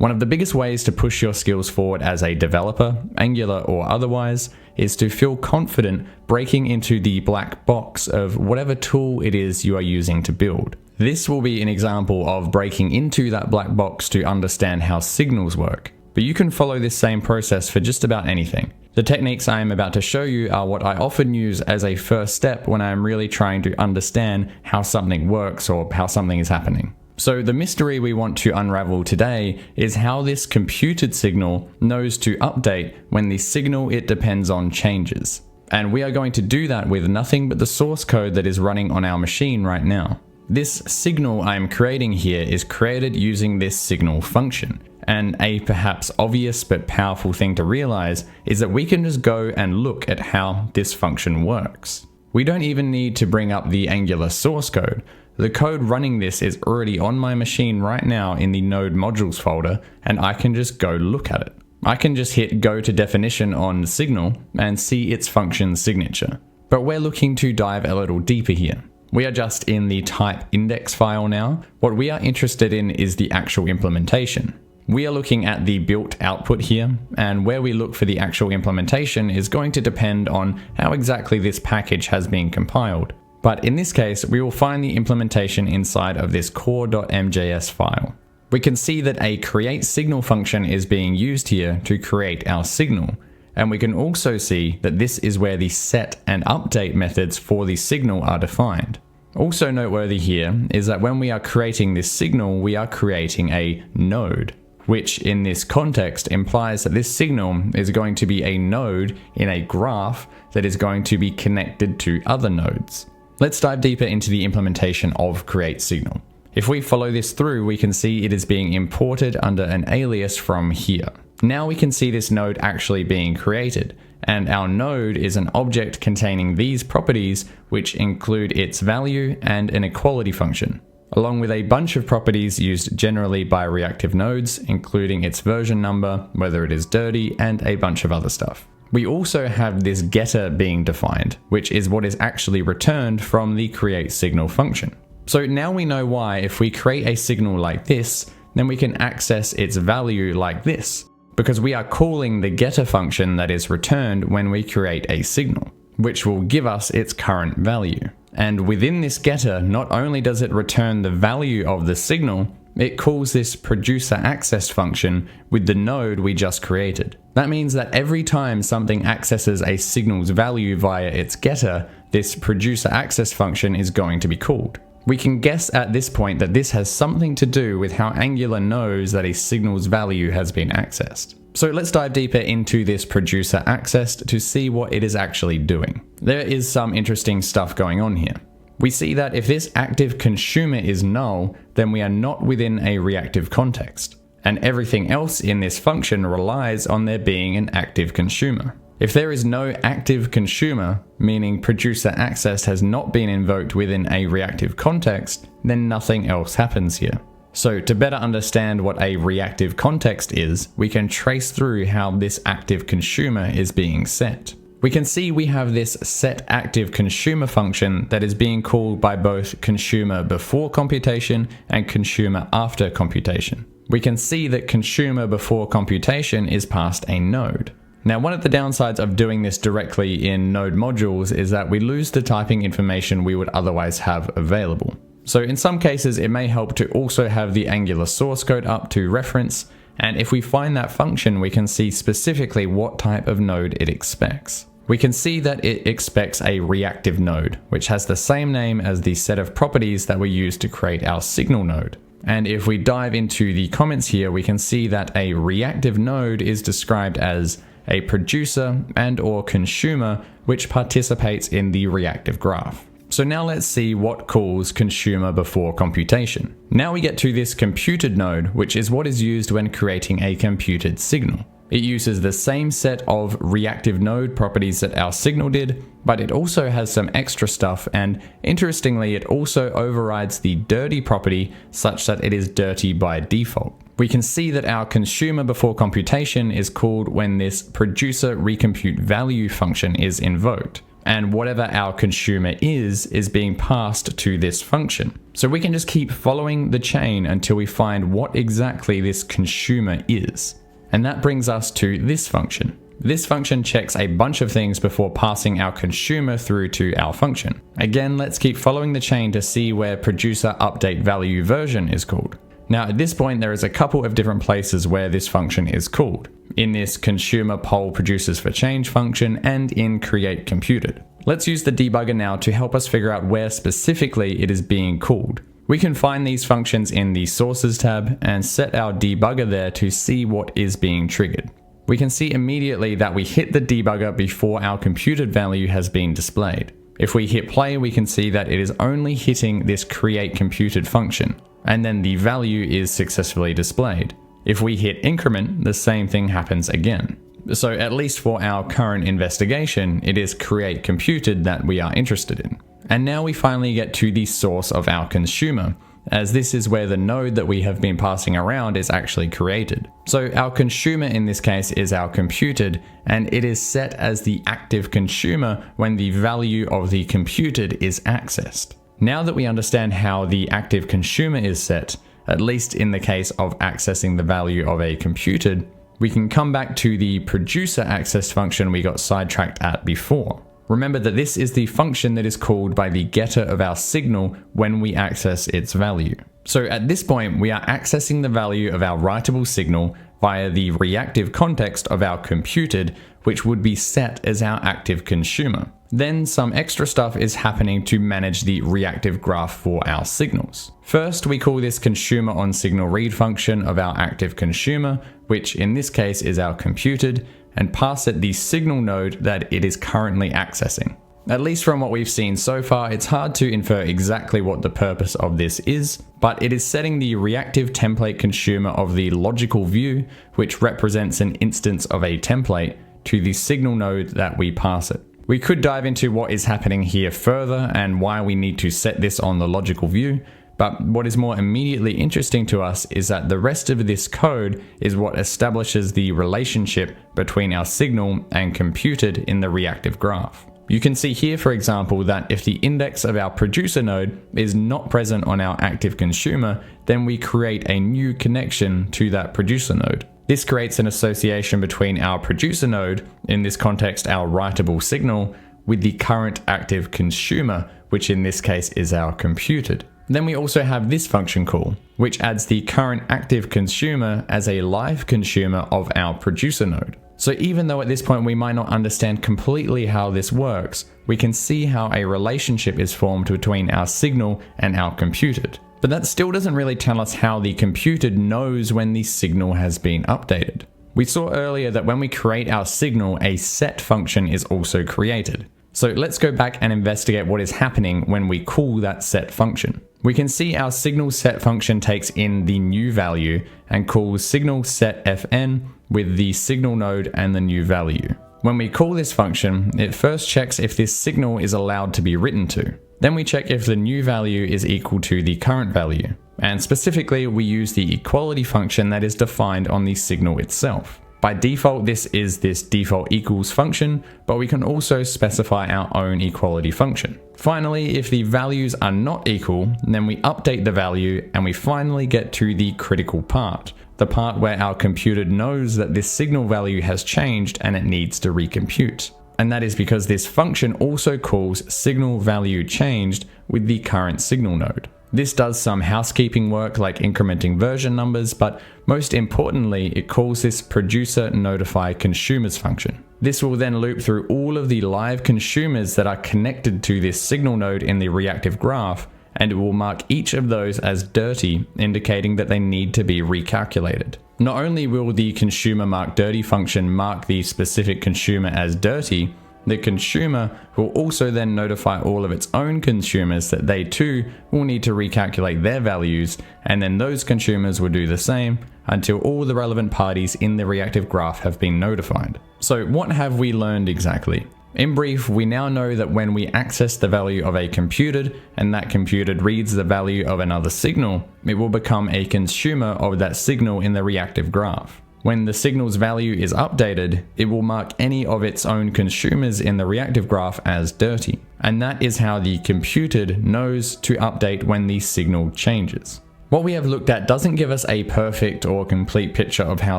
One of the biggest ways to push your skills forward as a developer, Angular or otherwise, is to feel confident breaking into the black box of whatever tool it is you are using to build. This will be an example of breaking into that black box to understand how signals work, but you can follow this same process for just about anything. The techniques I am about to show you are what I often use as a first step when I am really trying to understand how something works or how something is happening. So the mystery we want to unravel today is how this computed signal knows to update when the signal it depends on changes. And we are going to do that with nothing but the source code that is running on our machine right now. This signal I am creating here is created using this signal function. And a perhaps obvious but powerful thing to realize is that we can just go and look at how this function works. We don't even need to bring up the Angular source code. The code running this is already on my machine right now in the node modules folder, and I can just go look at it. I can just hit go to definition on signal and see its function signature. But we're looking to dive a little deeper here. We are just in the type index file now. What we are interested in is the actual implementation. We are looking at the built output here, and where we look for the actual implementation is going to depend on how exactly this package has been compiled. But in this case, we will find the implementation inside of this core.mjs file. We can see that a create signal function is being used here to create our signal. And we can also see that this is where the set and update methods for the signal are defined. Also noteworthy here is that when we are creating this signal, we are creating a node, which in this context implies that this signal is going to be a node in a graph that is going to be connected to other nodes. Let's dive deeper into the implementation of create signal. If we follow this through, we can see it is being imported under an alias from here. Now we can see this node actually being created, and our node is an object containing these properties, which include its value and an equality function, along with a bunch of properties used generally by reactive nodes, including its version number, whether it is dirty, and a bunch of other stuff. We also have this getter being defined, which is what is actually returned from the create signal function. So now we know why if we create a signal like this, then we can access its value like this, because we are calling the getter function that is returned when we create a signal, which will give us its current value. And within this getter, not only does it return the value of the signal, it calls this producer access function with the node we just created. That means that every time something accesses a signal's value via its getter, this producer access function is going to be called. We can guess at this point that this has something to do with how Angular knows that a signal's value has been accessed. So let's dive deeper into this producer accessed to see what it is actually doing. There is some interesting stuff going on here. We see that if this active consumer is null, then we are not within a reactive context, and everything else in this function relies on there being an active consumer. If there is no active consumer, meaning producer access has not been invoked within a reactive context, then nothing else happens here. So to better understand what a reactive context is, we can trace through how this active consumer is being set. We can see we have this set active consumer function that is being called by both consumer before computation and consumer after computation. We can see that consumer before computation is passed a node. Now, one of the downsides of doing this directly in node modules is that we lose the typing information we would otherwise have available. So in some cases, it may help to also have the Angular source code up to reference, and if we find that function, we can see specifically what type of node it expects. We can see that it expects a reactive node, which has the same name as the set of properties that we used to create our signal node. And if we dive into the comments here, we can see that a reactive node is described as a producer and/or consumer which participates in the reactive graph. So now let's see what calls consumer before computation. Now we get to this computed node, which is what is used when creating a computed signal. It uses the same set of reactive node properties that our signal did, but it also has some extra stuff, and interestingly, it also overrides the dirty property such that it is dirty by default. We can see that our consumer before computation is called when this producer recompute value function is invoked. and whatever our consumer is being passed to this function. So we can just keep following the chain until we find what exactly this consumer is. And that brings us to this function. This function checks a bunch of things before passing our consumer through to our function. Again, let's keep following the chain to see where producer update value version is called. Now at this point there is a couple of different places where this function is called. In this consumer poll producers for change function and in create computed. Let's use the debugger now to help us figure out where specifically it is being called. We can find these functions in the sources tab and set our debugger there to see what is being triggered. We can see immediately that we hit the debugger before our computed value has been displayed. If we hit play, we can see that it is only hitting this create computed function, and then the value is successfully displayed. If we hit increment, the same thing happens again. So at least for our current investigation, it is create computed that we are interested in. And now we finally get to the source of our consumer, as this is where the node that we have been passing around is actually created. So our consumer in this case is our computed, and it is set as the active consumer when the value of the computed is accessed. Now that we understand how the active consumer is set, at least in the case of accessing the value of a computed, we can come back to the producer access function we got sidetracked at before. Remember that this is the function that is called by the getter of our signal when we access its value. So at this point, we are accessing the value of our writable signal via the reactive context of our computed, which would be set as our active consumer. Then some extra stuff is happening to manage the reactive graph for our signals. First, we call this consumer on signal read function of our active consumer, which in this case is our computed, and pass it the signal node that it is currently accessing. At least from what we've seen so far, it's hard to infer exactly what the purpose of this is, but it is setting the reactive template consumer of the logical view, which represents an instance of a template, to the signal node that we pass it. We could dive into what is happening here further and why we need to set this on the logical view, but what is more immediately interesting to us is that the rest of this code is what establishes the relationship between our signal and computed in the reactive graph. You can see here, for example, that if the index of our producer node is not present on our active consumer, then we create a new connection to that producer node. This creates an association between our producer node, in this context our writable signal, with the current active consumer, which in this case is our computed. Then we also have this function call, which adds the current active consumer as a live consumer of our producer node. So even though at this point we might not understand completely how this works, we can see how a relationship is formed between our signal and our computed. But that still doesn't really tell us how the computed knows when the signal has been updated. We saw earlier that when we create our signal, a set function is also created. So let's go back and investigate what is happening when we call that set function. We can see our signal set function takes in the new value and calls signal set fn with the signal node and the new value. When we call this function, it first checks if this signal is allowed to be written to. Then we check if the new value is equal to the current value. And specifically, we use the equality function that is defined on the signal itself. By default, this is this default equals function, but we can also specify our own equality function. Finally, if the values are not equal, then we update the value and we finally get to the critical part, the part where our computer knows that this signal value has changed and it needs to recompute. And that is because this function also calls signal value changed with the current signal node. This does some housekeeping work like incrementing version numbers, but most importantly, it calls this producer notify consumers function. This will then loop through all of the live consumers that are connected to this signal node in the reactive graph, and it will mark each of those as dirty, indicating that they need to be recalculated. Not only will the consumer mark dirty function mark the specific consumer as dirty, the consumer will also then notify all of its own consumers that they too will need to recalculate their values, and then those consumers will do the same until all the relevant parties in the reactive graph have been notified. So what have we learned exactly? In brief, we now know that when we access the value of a computed and that computed reads the value of another signal, it will become a consumer of that signal in the reactive graph. When the signal's value is updated, it will mark any of its own consumers in the reactive graph as dirty. And that is how the computed knows to update when the signal changes. What we have looked at doesn't give us a perfect or complete picture of how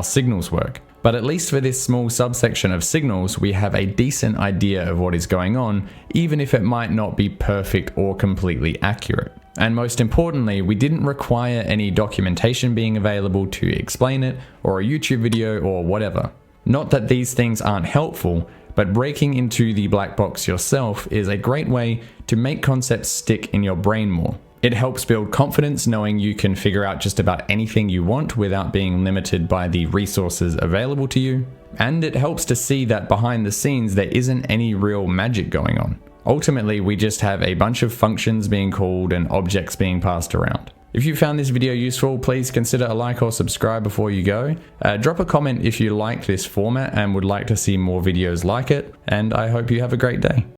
signals work, but at least for this small subsection of signals, we have a decent idea of what is going on, even if it might not be perfect or completely accurate. And most importantly, we didn't require any documentation being available to explain it, or a YouTube video or whatever. Not that these things aren't helpful, but breaking into the black box yourself is a great way to make concepts stick in your brain more. It helps build confidence knowing you can figure out just about anything you want without being limited by the resources available to you. And it helps to see that behind the scenes there isn't any real magic going on. Ultimately, we just have a bunch of functions being called and objects being passed around. If you found this video useful, please consider a like or subscribe before you go. Drop a comment if you like this format and would like to see more videos like it, and I hope you have a great day.